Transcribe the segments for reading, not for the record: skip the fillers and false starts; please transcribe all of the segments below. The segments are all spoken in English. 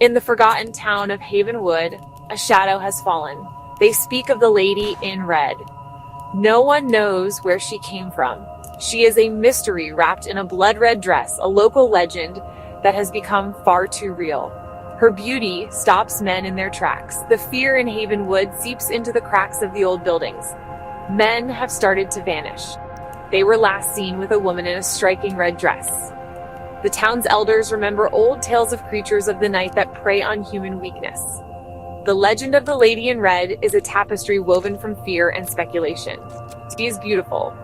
In the forgotten town of Havenwood, a shadow has fallen. They speak of the lady in red. No one knows where she came from. She is a mystery wrapped in a blood-red dress, a local legend that has become far too real. Her beauty stops men in their tracks. The fear in Havenwood seeps into the cracks of the old buildings. Men have started to vanish. They were last seen with a woman in a striking red dress. The town's elders remember old tales of creatures of the night that prey on human weakness. The legend of the Lady in Red is a tapestry woven from fear and speculation. She is beautiful.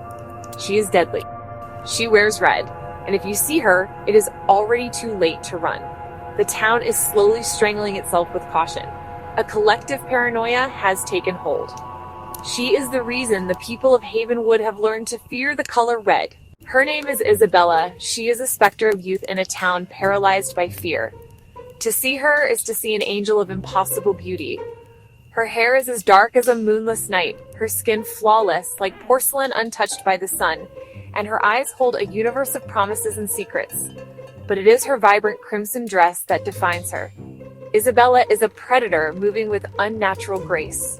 She is deadly. She wears red, and if you see her, it is already too late to run. The town is slowly strangling itself with caution. A collective paranoia has taken hold. She is the reason the people of Havenwood have learned to fear the color red. Her name is Isabella. She is a specter of youth in a town paralyzed by fear. To see her is to see an angel of impossible beauty. Her hair is as dark as a moonless night, her skin flawless, like porcelain untouched by the sun, and her eyes hold a universe of promises and secrets. But it is her vibrant crimson dress that defines her. Isabella is a predator moving with unnatural grace.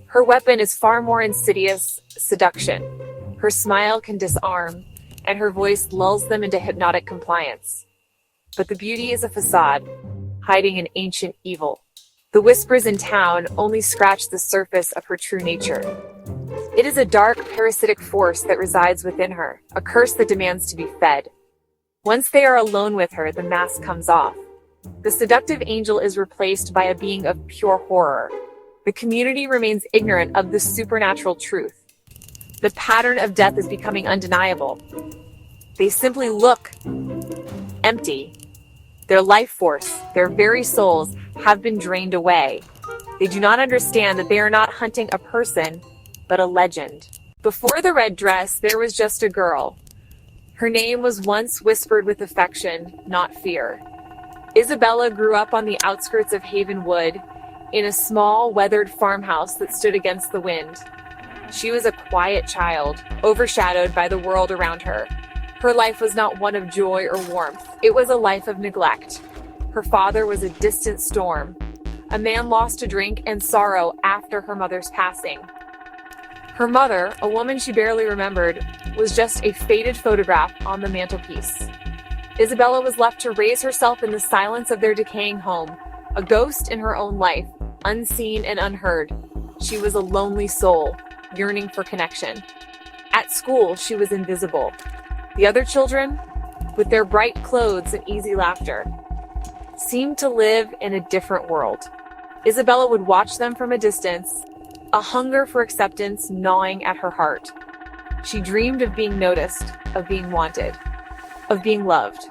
Her weapon is far more insidious: seduction. Her smile can disarm, and her voice lulls them into hypnotic compliance. But the beauty is a facade, hiding an ancient evil. The whispers in town only scratch the surface of her true nature. It is a dark, parasitic force that resides within her, a curse that demands to be fed. Once they are alone with her, the mask comes off. The seductive angel is replaced by a being of pure horror. The community remains ignorant of the supernatural truth. The pattern of death is becoming undeniable. They simply look empty. Their life force, their very souls, have been drained away. They do not understand that they are not hunting a person, but a legend. Before the red dress, there was just a girl. Her name was once whispered with affection, not fear. Isabella grew up on the outskirts of Havenwood, in a small, weathered farmhouse that stood against the wind. She was a quiet child, overshadowed by the world around her. Her life was not one of joy or warmth. It was a life of neglect. Her father was a distant storm, a man lost to drink and sorrow after her mother's passing. Her mother, a woman she barely remembered, was just a faded photograph on the mantelpiece. Isabella was left to raise herself in the silence of their decaying home, a ghost in her own life, unseen and unheard. She was a lonely soul, yearning for connection. At school, she was invisible. The other children, with their bright clothes and easy laughter, seemed to live in a different world. Isabella would watch them from a distance, a hunger for acceptance gnawing at her heart. She dreamed of being noticed, of being wanted, of being loved.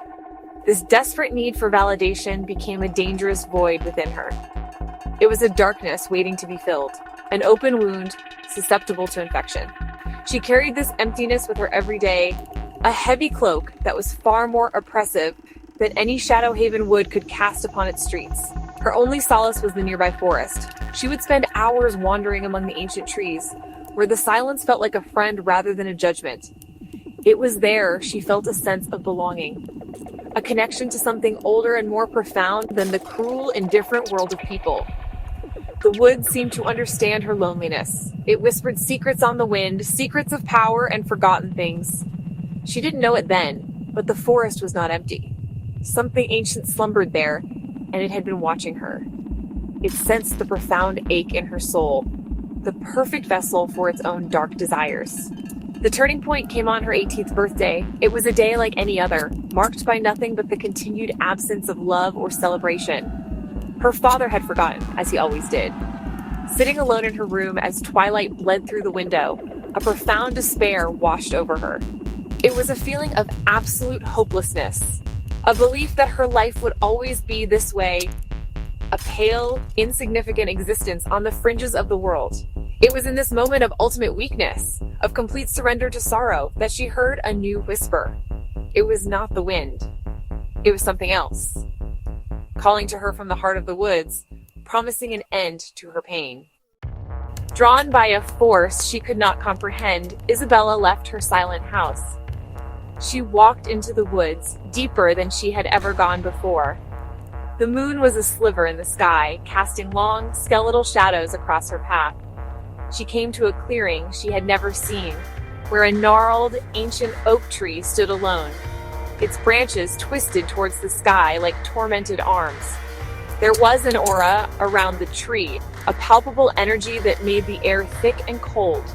This desperate need for validation became a dangerous void within her. It was a darkness waiting to be filled, an open wound susceptible to infection. She carried this emptiness with her every day, a heavy cloak that was far more oppressive than any shadow Havenwood could cast upon its streets. Her only solace was the nearby forest. She would spend hours wandering among the ancient trees, where the silence felt like a friend rather than a judgment. It was there she felt a sense of belonging, a connection to something older and more profound than the cruel, indifferent world of people. The woods seemed to understand her loneliness. It whispered secrets on the wind, secrets of power and forgotten things. She didn't know it then, but the forest was not empty. Something ancient slumbered there, and it had been watching her. It sensed the profound ache in her soul, the perfect vessel for its own dark desires. The turning point came on her 18th birthday. It was a day like any other, marked by nothing but the continued absence of love or celebration. Her father had forgotten, as he always did. Sitting alone in her room as twilight bled through the window, a profound despair washed over her. It was a feeling of absolute hopelessness, a belief that her life would always be this way, a pale, insignificant existence on the fringes of the world. It was in this moment of ultimate weakness, of complete surrender to sorrow, that she heard a new whisper. It was not the wind. It was something else, calling to her from the heart of the woods, promising an end to her pain. Drawn by a force she could not comprehend, Isabella left her silent house. She walked into the woods, deeper than she had ever gone before. The moon was a sliver in the sky, casting long, skeletal shadows across her path. She came to a clearing she had never seen, where a gnarled, ancient oak tree stood alone, its branches twisted towards the sky like tormented arms. There was an aura around the tree, a palpable energy that made the air thick and cold.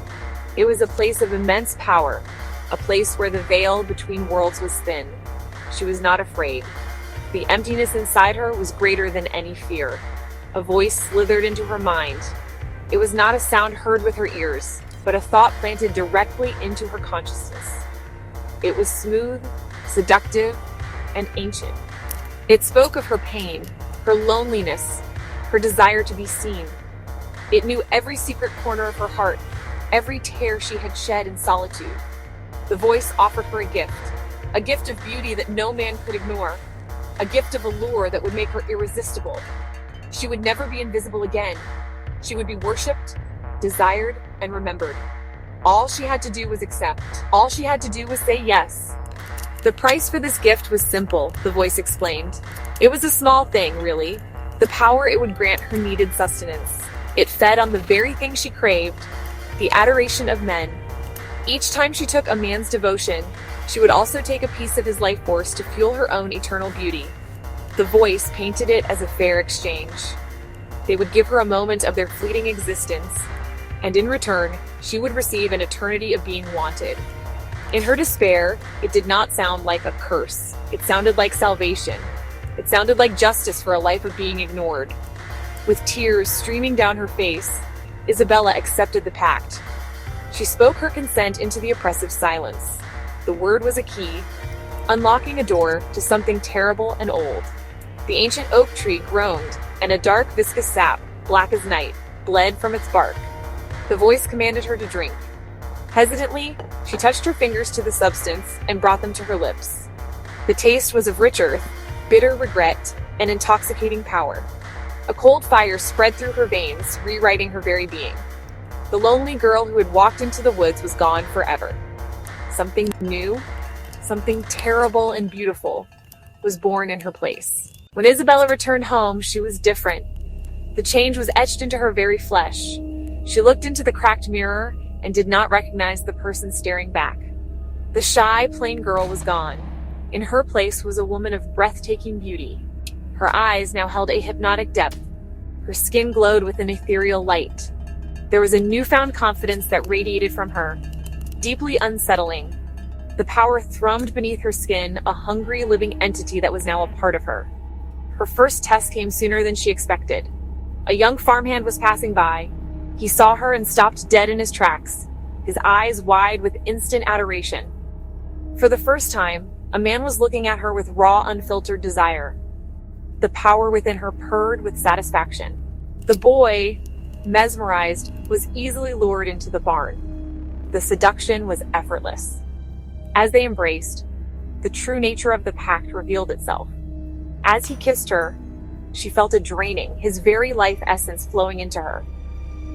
It was a place of immense power, a place where the veil between worlds was thin. She was not afraid. The emptiness inside her was greater than any fear. A voice slithered into her mind. It was not a sound heard with her ears, but a thought planted directly into her consciousness. It was smooth, seductive, and ancient. It spoke of her pain, her loneliness, her desire to be seen. It knew every secret corner of her heart, every tear she had shed in solitude. The voice offered her a gift of beauty that no man could ignore, a gift of allure that would make her irresistible. She would never be invisible again. She would be worshipped, desired, and remembered. All she had to do was accept. All she had to do was say yes. The price for this gift was simple, the voice explained. It was a small thing, really. The power it would grant her needed sustenance. It fed on the very thing she craved, the adoration of men. Each time she took a man's devotion, she would also take a piece of his life force to fuel her own eternal beauty. The voice painted it as a fair exchange. They would give her a moment of their fleeting existence, and in return, she would receive an eternity of being wanted. In her despair, it did not sound like a curse. It sounded like salvation. It sounded like justice for a life of being ignored. With tears streaming down her face, Isabella accepted the pact. She spoke her consent into the oppressive silence. The word was a key, unlocking a door to something terrible and old. The ancient oak tree groaned, and a dark, viscous sap, black as night, bled from its bark. The voice commanded her to drink. Hesitantly, she touched her fingers to the substance and brought them to her lips. The taste was of rich earth, bitter regret, and intoxicating power. A cold fire spread through her veins, rewriting her very being. The lonely girl who had walked into the woods was gone forever. Something new, something terrible and beautiful, was born in her place. When Isabella returned home, she was different. The change was etched into her very flesh. She looked into the cracked mirror and did not recognize the person staring back. The shy, plain girl was gone. In her place was a woman of breathtaking beauty. Her eyes now held a hypnotic depth. Her skin glowed with an ethereal light. There was a newfound confidence that radiated from her, deeply unsettling. The power thrummed beneath her skin, a hungry, living entity that was now a part of her. Her first test came sooner than she expected. A young farmhand was passing by. He saw her and stopped dead in his tracks, his eyes wide with instant adoration. For the first time, a man was looking at her with raw, unfiltered desire. The power within her purred with satisfaction. The boy, mesmerized, was easily lured into the barn. The seduction was effortless. As they embraced, the true nature of the pact revealed itself. As he kissed her, she felt a draining, his very life essence flowing into her.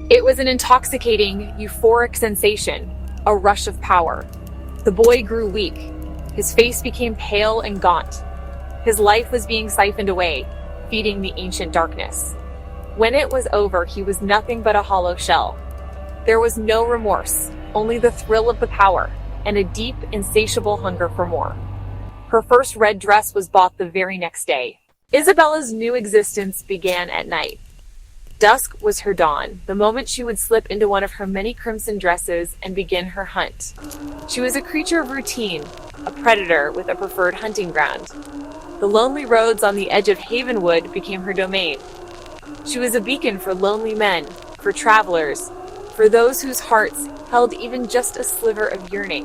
It was an intoxicating, euphoric sensation, a rush of power. The boy grew weak. His face became pale and gaunt. His life was being siphoned away, feeding the ancient darkness. When it was over, he was nothing but a hollow shell. There was no remorse, only the thrill of the power, and a deep, insatiable hunger for more. Her first red dress was bought the very next day. Isabella's new existence began at night. Dusk was her dawn, the moment she would slip into one of her many crimson dresses and begin her hunt. She was a creature of routine, a predator with a preferred hunting ground. The lonely roads on the edge of Havenwood became her domain. She was a beacon for lonely men, for travelers, for those whose hearts held even just a sliver of yearning.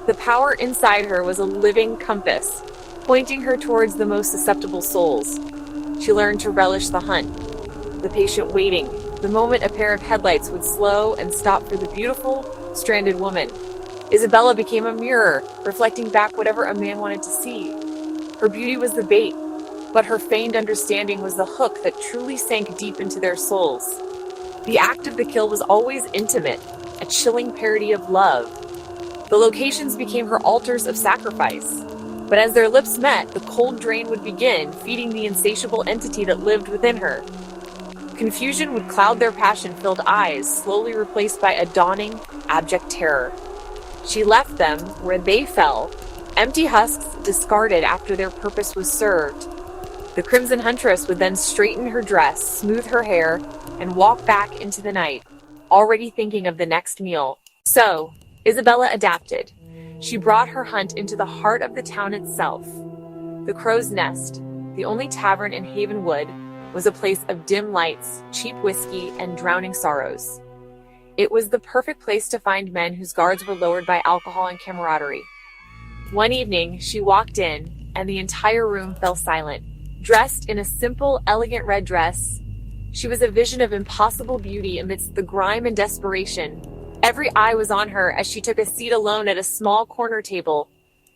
The power inside her was a living compass, pointing her towards the most susceptible souls. She learned to relish the hunt, the patient waiting, the moment a pair of headlights would slow and stop for the beautiful, stranded woman. Isabella became a mirror, reflecting back whatever a man wanted to see. Her beauty was the bait, but her feigned understanding was the hook that truly sank deep into their souls. The act of the kill was always intimate, a chilling parody of love. The locations became her altars of sacrifice. But as their lips met, the cold drain would begin, feeding the insatiable entity that lived within her. Confusion would cloud their passion-filled eyes, slowly replaced by a dawning, abject terror. She left them where they fell, empty husks discarded after their purpose was served. The Crimson Huntress would then straighten her dress, smooth her hair, and walk back into the night, already thinking of the next meal. So, Isabella adapted. She brought her hunt into the heart of the town itself. The Crow's Nest, the only tavern in Havenwood, was a place of dim lights, cheap whiskey, and drowning sorrows. It was the perfect place to find men whose guards were lowered by alcohol and camaraderie. One evening, she walked in, and the entire room fell silent. Dressed in a simple, elegant red dress, she was a vision of impossible beauty amidst the grime and desperation. Every eye was on her as she took a seat alone at a small corner table.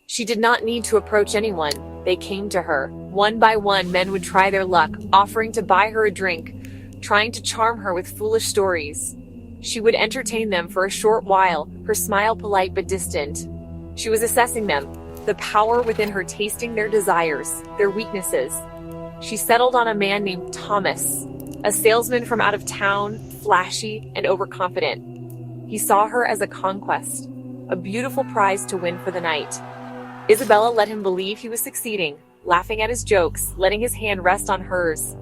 She did not need to approach anyone. They came to her. One by one, men would try their luck, offering to buy her a drink, trying to charm her with foolish stories. She would entertain them for a short while, her smile polite but distant. She was assessing them, the power within her tasting their desires, their weaknesses. She settled on a man named Thomas, a salesman from out of town, flashy and overconfident. He saw her as a conquest, a beautiful prize to win for the night. Isabella let him believe he was succeeding, laughing at his jokes, letting his hand rest on hers,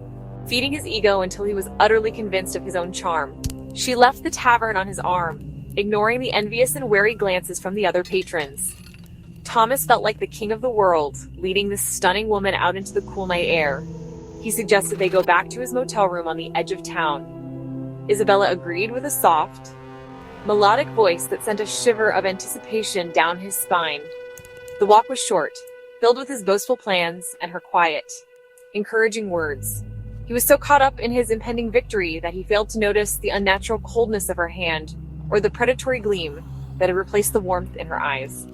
feeding his ego until he was utterly convinced of his own charm. She left the tavern on his arm, ignoring the envious and wary glances from the other patrons. Thomas felt like the king of the world, leading this stunning woman out into the cool night air. He suggested they go back to his motel room on the edge of town. Isabella agreed with a soft, melodic voice that sent a shiver of anticipation down his spine. The walk was short, filled with his boastful plans and her quiet, encouraging words. He was so caught up in his impending victory that he failed to notice the unnatural coldness of her hand or the predatory gleam that had replaced the warmth in her eyes.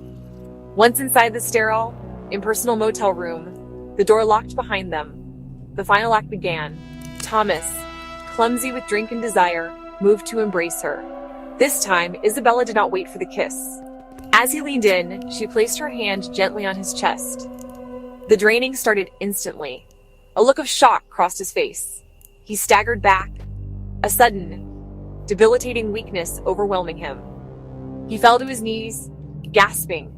Once inside the sterile, impersonal motel room, the door locked behind them. The final act began. Thomas, clumsy with drink and desire, moved to embrace her. This time, Isabella did not wait for the kiss. As he leaned in, she placed her hand gently on his chest. The draining started instantly. A look of shock crossed his face. He staggered back, a sudden, debilitating weakness overwhelming him. He fell to his knees, gasping,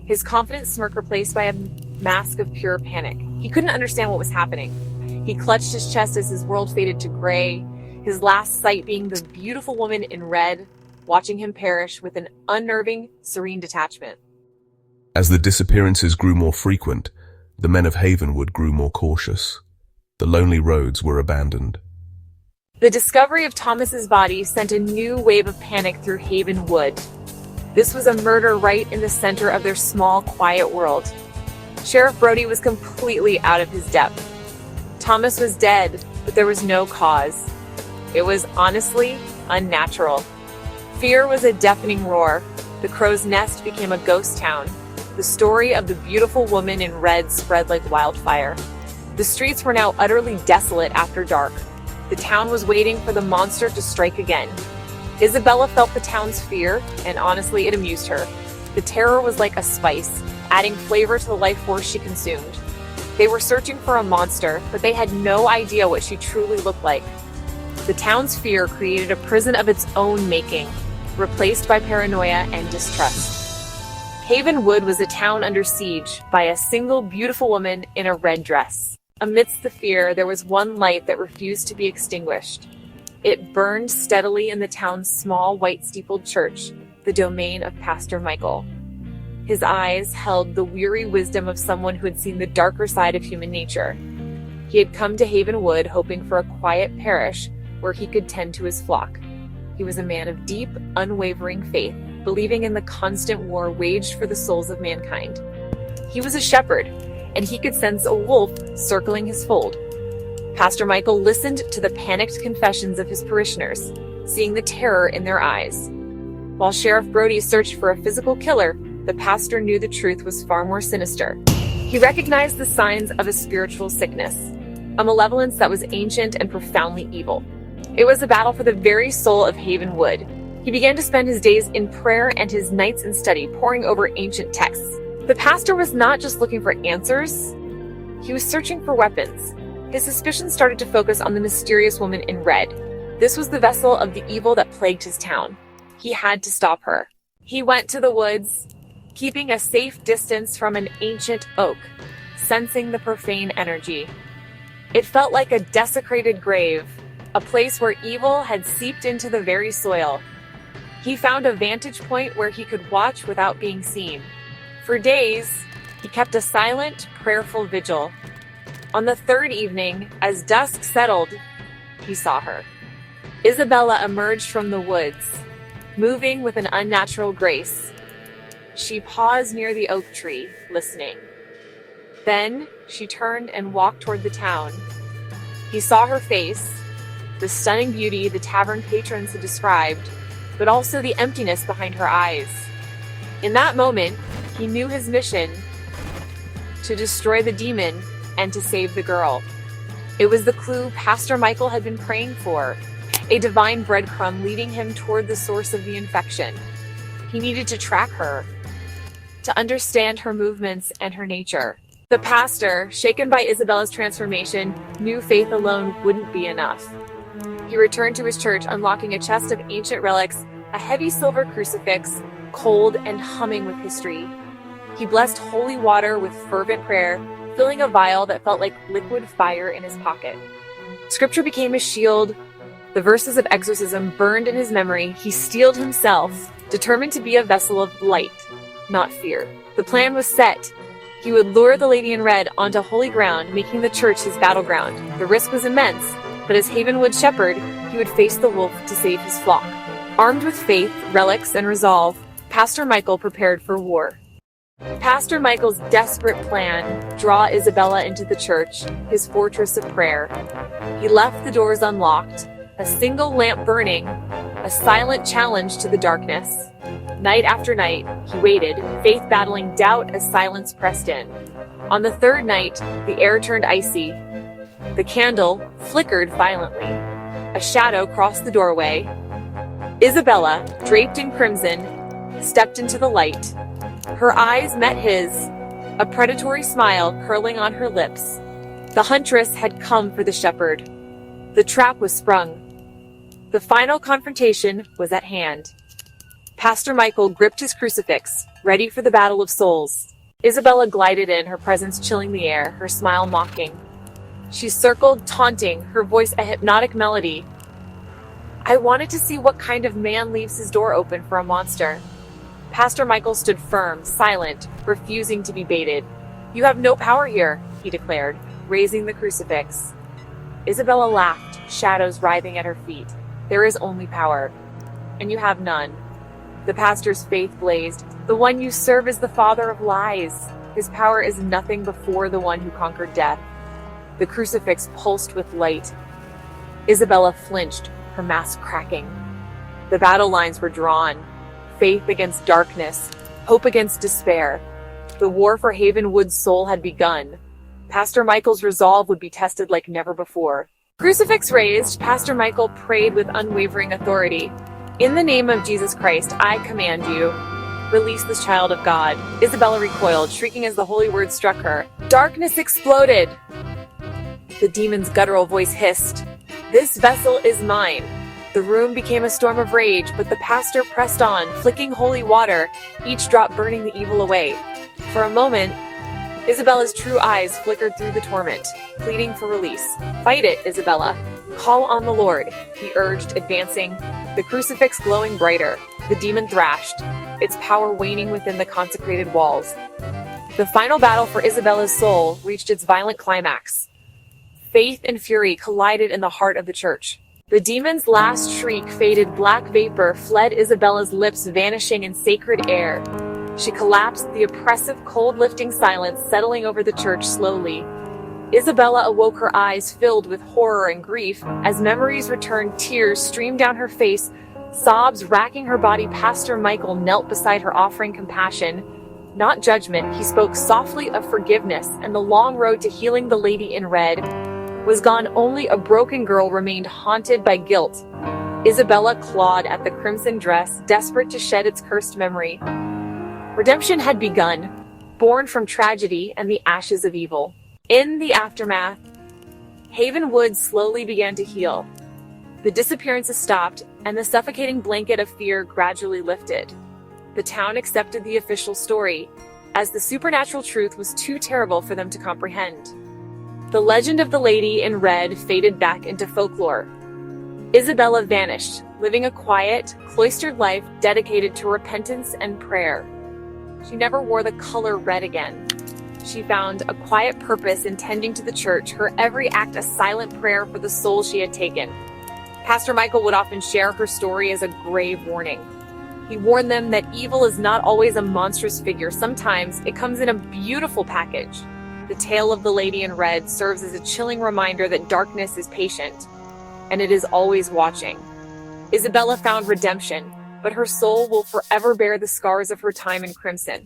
his confident smirk replaced by a mask of pure panic. He couldn't understand what was happening. He clutched his chest as his world faded to gray, his last sight being the beautiful woman in red, watching him perish with an unnerving, serene detachment. As the disappearances grew more frequent, the men of Havenwood grew more cautious. The lonely roads were abandoned. The discovery of Thomas's body sent a new wave of panic through Havenwood. This was a murder right in the center of their small, quiet world. Sheriff Brody was completely out of his depth. Thomas was dead, but there was no cause. It was honestly unnatural. Fear was a deafening roar. The Crow's Nest became a ghost town. The story of the beautiful woman in red spread like wildfire. The streets were now utterly desolate after dark. The town was waiting for the monster to strike again. Isabella felt the town's fear, and honestly, it amused her. The terror was like a spice, adding flavor to the life force she consumed. They were searching for a monster, but they had no idea what she truly looked like. The town's fear created a prison of its own making, replaced by paranoia and distrust. Havenwood was a town under siege by a single beautiful woman in a red dress. Amidst the fear, there was one light that refused to be extinguished. It burned steadily in the town's small, white-steepled church, the domain of Pastor Michael. His eyes held the weary wisdom of someone who had seen the darker side of human nature. He had come to Havenwood hoping for a quiet parish where he could tend to his flock. He was a man of deep, unwavering faith, believing in the constant war waged for the souls of mankind. He was a shepherd, and he could sense a wolf circling his fold. Pastor Michael listened to the panicked confessions of his parishioners, seeing the terror in their eyes. While Sheriff Brody searched for a physical killer, the pastor knew the truth was far more sinister. He recognized the signs of a spiritual sickness, a malevolence that was ancient and profoundly evil. It was a battle for the very soul of Havenwood. He began to spend his days in prayer and his nights in study, poring over ancient texts. The pastor was not just looking for answers, he was searching for weapons. His suspicions started to focus on the mysterious woman in red. This was the vessel of the evil that plagued his town. He had to stop her. He went to the woods, keeping a safe distance from an ancient oak, sensing the profane energy. It felt like a desecrated grave, a place where evil had seeped into the very soil. He found a vantage point where he could watch without being seen. For days, he kept a silent, prayerful vigil. On the third evening, as dusk settled, he saw her. Isabella emerged from the woods, moving with an unnatural grace. She paused near the oak tree, listening. Then she turned and walked toward the town. He saw her face, the stunning beauty the tavern patrons had described, but also the emptiness behind her eyes. In that moment, he knew his mission: to destroy the demon and to save the girl. It was the clue Pastor Michael had been praying for, a divine breadcrumb leading him toward the source of the infection. He needed to track her, to understand her movements and her nature. The pastor, shaken by Isabella's transformation, knew faith alone wouldn't be enough. He returned to his church, unlocking a chest of ancient relics, a heavy silver crucifix, cold and humming with history. He blessed holy water with fervent prayer, filling a vial that felt like liquid fire in his pocket. Scripture became his shield. The verses of exorcism burned in his memory. He steeled himself, determined to be a vessel of light, not fear. The plan was set. He would lure the lady in red onto holy ground, making the church his battleground. The risk was immense, but as Havenwood shepherd, he would face the wolf to save his flock. Armed with faith, relics, and resolve, Pastor Michael prepared for war. Pastor Michael's desperate plan: draw Isabella into the church, his fortress of prayer. He left the doors unlocked, a single lamp burning, a silent challenge to the darkness. Night after night, he waited, faith battling doubt as silence pressed in. On the third night, the air turned icy. The candle flickered violently. A shadow crossed the doorway. Isabella, draped in crimson, stepped into the light. Her eyes met his, a predatory smile curling on her lips. The huntress had come for the shepherd. The trap was sprung. The final confrontation was at hand. Pastor Michael gripped his crucifix, ready for the battle of souls. Isabella glided in, her presence chilling the air, her smile mocking. She circled, taunting, her voice a hypnotic melody. I wanted to see what kind of man leaves his door open for a monster. Pastor Michael stood firm, silent, refusing to be baited. You have no power here, he declared, raising the crucifix. Isabella laughed, shadows writhing at her feet. There is only power, and you have none. The pastor's faith blazed. The one you serve is the father of lies. His power is nothing before the one who conquered death. The crucifix pulsed with light. Isabella flinched, her mask cracking. The battle lines were drawn. Faith against darkness, hope against despair. The war for Havenwood's soul had begun. Pastor Michael's resolve would be tested like never before. Crucifix raised, Pastor Michael prayed with unwavering authority. In the name of Jesus Christ, I command you, release this child of God. Isabella recoiled, shrieking as the holy word struck her. Darkness exploded. The demon's guttural voice hissed, This vessel is mine. The room became a storm of rage, but the pastor pressed on, flicking holy water, each drop burning the evil away. For a moment, Isabella's true eyes flickered through the torment, pleading for release. Fight it, Isabella. Call on the Lord, he urged, advancing, the crucifix glowing brighter. The demon thrashed, its power waning within the consecrated walls. The final battle for Isabella's soul reached its violent climax. Faith and fury collided in the heart of the church. The demon's last shriek faded, black vapor fled Isabella's lips, vanishing in sacred air. She collapsed, the oppressive, cold-lifting silence settling over the church slowly. Isabella awoke, her eyes filled with horror and grief. As memories returned, tears streamed down her face, sobs racking her body. Pastor Michael knelt beside her, offering compassion, not judgment. He spoke softly of forgiveness, and the long road to healing the lady in red was gone. Only a broken girl remained, haunted by guilt. Isabella clawed at the crimson dress, desperate to shed its cursed memory. Redemption had begun, born from tragedy and the ashes of evil. In the aftermath, Haven Wood slowly began to heal. The disappearances stopped, and the suffocating blanket of fear gradually lifted. The town accepted the official story, as the supernatural truth was too terrible for them to comprehend. The legend of the lady in red faded back into folklore. Isabella vanished, living a quiet, cloistered life dedicated to repentance and prayer. She never wore the color red again. She found a quiet purpose in tending to the church, her every act a silent prayer for the souls she had taken. Pastor Michael would often share her story as a grave warning. He warned them that evil is not always a monstrous figure. Sometimes it comes in a beautiful package. The tale of the lady in red serves as a chilling reminder that darkness is patient, and it is always watching. Isabella found redemption, but her soul will forever bear the scars of her time in crimson.